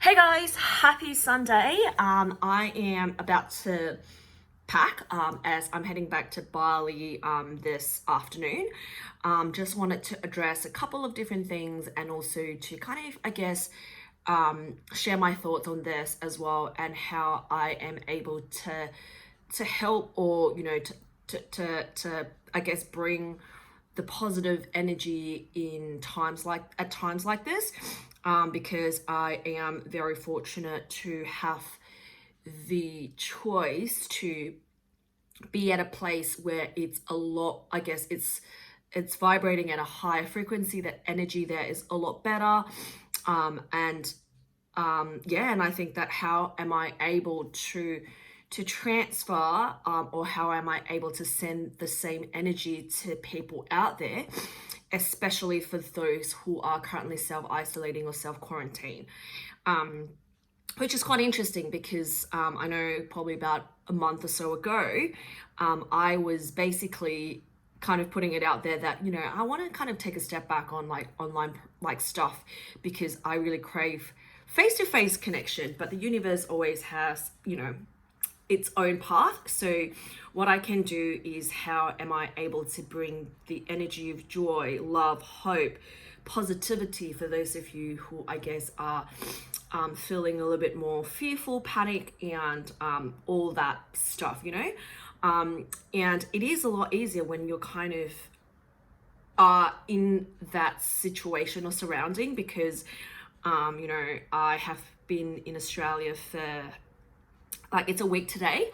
Hey guys, happy Sunday. I am about to pack as I'm heading back to Bali this afternoon. Just wanted to address a couple of different things and also to kind of, share my thoughts on this as well and how I am able to help or to bring the positive energy in at times like this, because I am very fortunate to have the choice to be at a place where it's a lot, it's vibrating at a higher frequency. That energy there is a lot better. And and I think that how am I able to transfer, or how am I able to send the same energy to people out there, especially for those who are currently self-isolating or self-quarantine, which is quite interesting because I know probably about a month or so ago, I was basically kind of putting it out there that, I want to kind of take a step back on like online like stuff because I really crave face-to-face connection, but the universe always has, its own path. So what I can do is how am I able to bring the energy of joy, love, hope, positivity for those of you who I guess are feeling a little bit more fearful, panic, and all that stuff, and it is a lot easier when you're kind of in that situation or surrounding because I have been in Australia for it's a week today,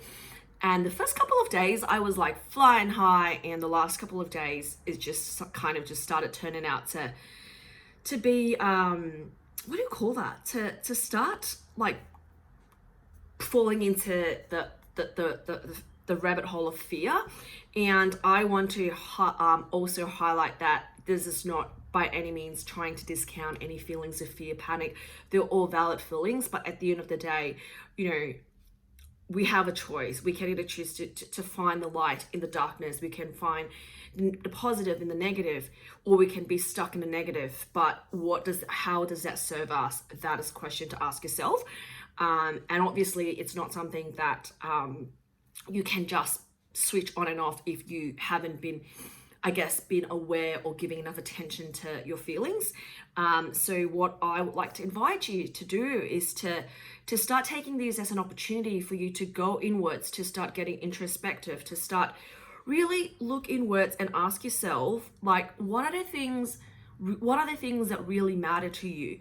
and the first couple of days I was like flying high, and the last couple of days is just kind of just started turning out to be what do you call that, to start like falling into the rabbit hole of fear. And I want to also highlight that this is not by any means trying to discount any feelings of fear, panic. They're all valid feelings, but at the end of the day, we have a choice. We can either choose to find the light in the darkness. We can find the positive in the negative, or we can be stuck in the negative. But how does that serve us? That is a question to ask yourself. And obviously it's not something that you can just switch on and off if you haven't been aware or giving enough attention to your feelings. So what I would like to invite you to do is to start taking these as an opportunity for you to go inwards, to start getting introspective, to start really look inwards and ask yourself, like, what are the things that really matter to you?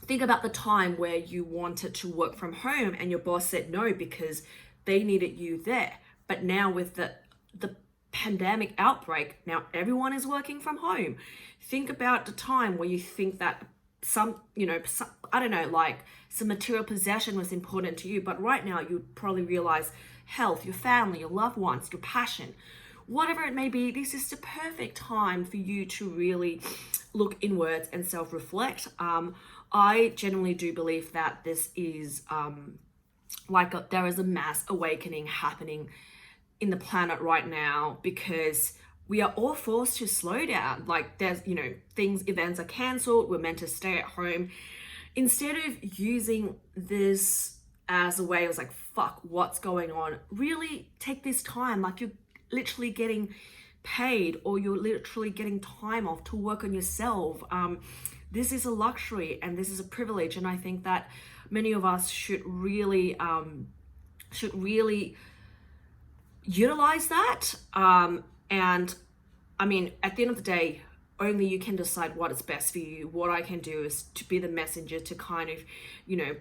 Think about the time where you wanted to work from home and your boss said no because they needed you there. But now with the pandemic outbreak, now everyone is working from home. Think about the time where you think that some material possession was important to you, but right now you probably realize health, your family, your loved ones, your passion, whatever it may be. This is the perfect time for you to really look inwards and self-reflect. I genuinely do believe that this is there is a mass awakening happening in the planet right now because we are all forced to slow down. Like there's, events are cancelled. We're meant to stay at home. Instead of using this as a way, I was like, fuck, what's going on? Really take this time. Like you're literally getting paid or you're literally getting time off to work on yourself. This is a luxury and this is a privilege. And I think that many of us should really utilize that. And I mean, at the end of the day, only you can decide what is best for you. What I can do is to be the messenger to kind of,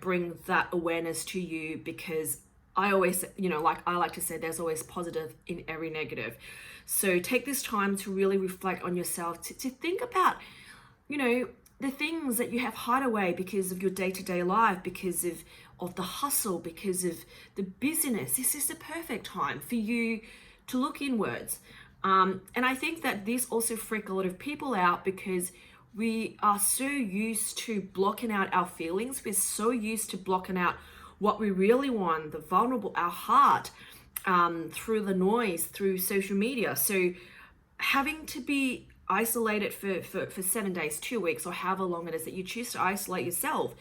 bring that awareness to you, because I always, I like to say there's always positive in every negative. So take this time to really reflect on yourself, to think about, the things that you have hide away because of your day-to-day life, because of the hustle, because of the busyness. This is the perfect time for you to look inwards. And I think that this also freaks a lot of people out because we are so used to blocking out our feelings. We're so used to blocking out what we really want, the vulnerable, our heart, through the noise, through social media. So having to be isolate it for 7 days, 2 weeks, or however long it is that you choose to isolate yourself,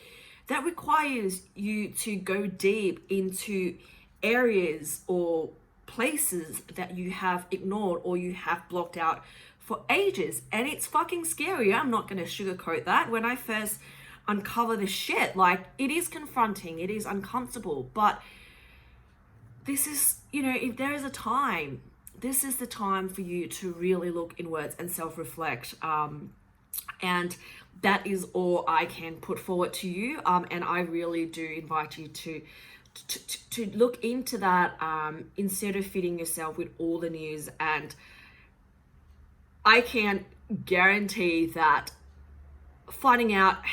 that requires you to go deep into areas or places that you have ignored or you have blocked out for ages. And it's fucking scary. I'm not going to sugarcoat that. When I first uncover this shit, like, it is confronting, it is uncomfortable, but this is, if there is a time, this is the time for you to really look inwards and self-reflect. And that is all I can put forward to you. And I really do invite you to look into that, instead of feeding yourself with all the news. And I can guarantee that finding out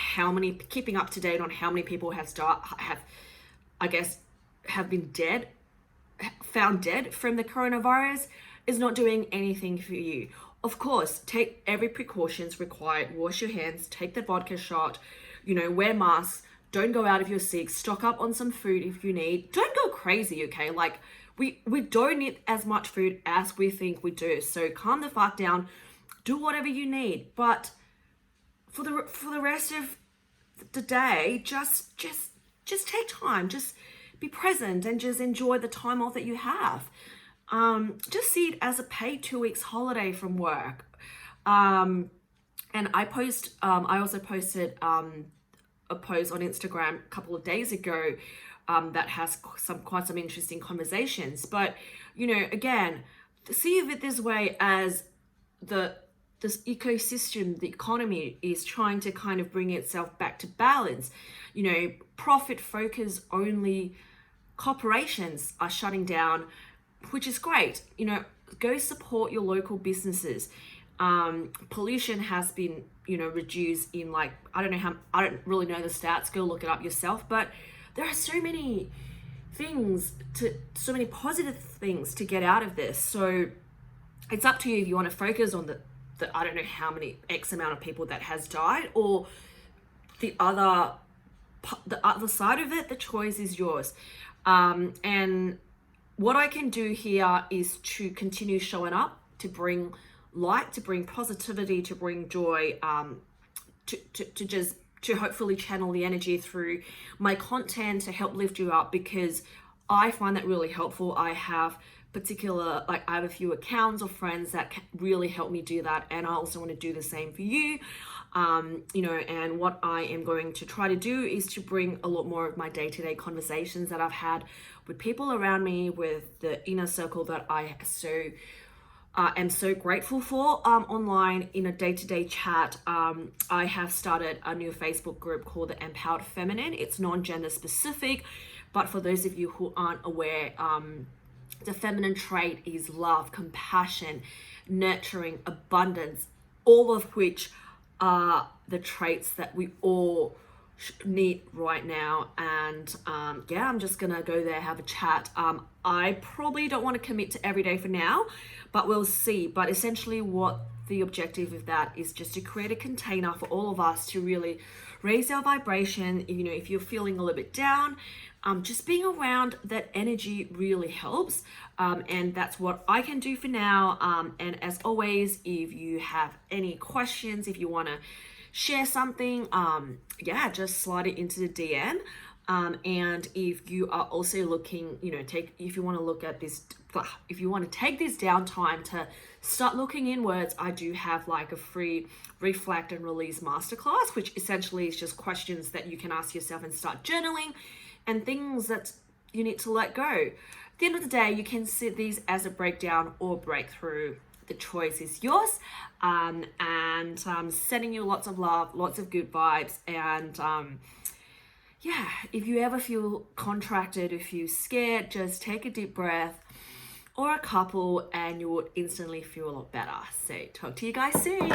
keeping up to date on how many people have been found dead from the coronavirus is not doing anything for you. Of course, take every precautions required. Wash your hands, take the vodka shot, wear masks, don't go out of your seat, stock up on some food if you need. Don't go crazy, okay? Like, we don't need as much food as we think we do. So calm the fuck down, do whatever you need. But for the rest of the day, just take time, just be present and just enjoy the time off that you have. Just see it as a paid 2 weeks holiday from work. And I also posted a post on Instagram a couple of days ago that has quite some interesting conversations. But again, see it this way, as this ecosystem, the economy is trying to kind of bring itself back to balance. Profit focus only corporations are shutting down, which is great. Go support your local businesses. Pollution has been, reduced in, like, I don't really know the stats, go look it up yourself, but there are so many positive things to get out of this. So it's up to you if you want to focus on the I don't know how many X amount of people that has died, or the other side of it. The choice is yours. And what I can do here is to continue showing up, to bring light, to bring positivity, to bring joy, to hopefully channel the energy through my content to help lift you up, because I find that really helpful. I have a few accounts or friends that can really help me do that, and I also want to do the same for you. And what I am going to try to do is to bring a lot more of my day-to-day conversations that I've had with people around me, with the inner circle that I am so grateful for online in a day-to-day chat. I have started a new Facebook group called the Empowered Feminine. It's non-gender specific, but for those of you who aren't aware, the feminine trait is love, compassion, nurturing, abundance, all of which are the traits that we all need right now. And I'm just gonna go there, have a chat. I probably don't want to commit to every day for now, but we'll see. But essentially what the objective of that is just to create a container for all of us to really raise our vibration. If you're feeling a little bit down, just being around that energy really helps. And that's what I can do for now. And as always, if you have any questions, if you want to share something, just slide it into the DM. And if you are also looking, if you want to look at this, if you want to take this downtime to start looking inwards, I do have like a free reflect and release masterclass, which essentially is just questions that you can ask yourself and start journaling, and things that you need to let go. At the end of the day, you can see these as a breakdown or breakthrough. The choice is yours. And sending you lots of love, lots of good vibes. And if you ever feel contracted, if you're scared, just take a deep breath or a couple and you will instantly feel a lot better. So talk to you guys soon.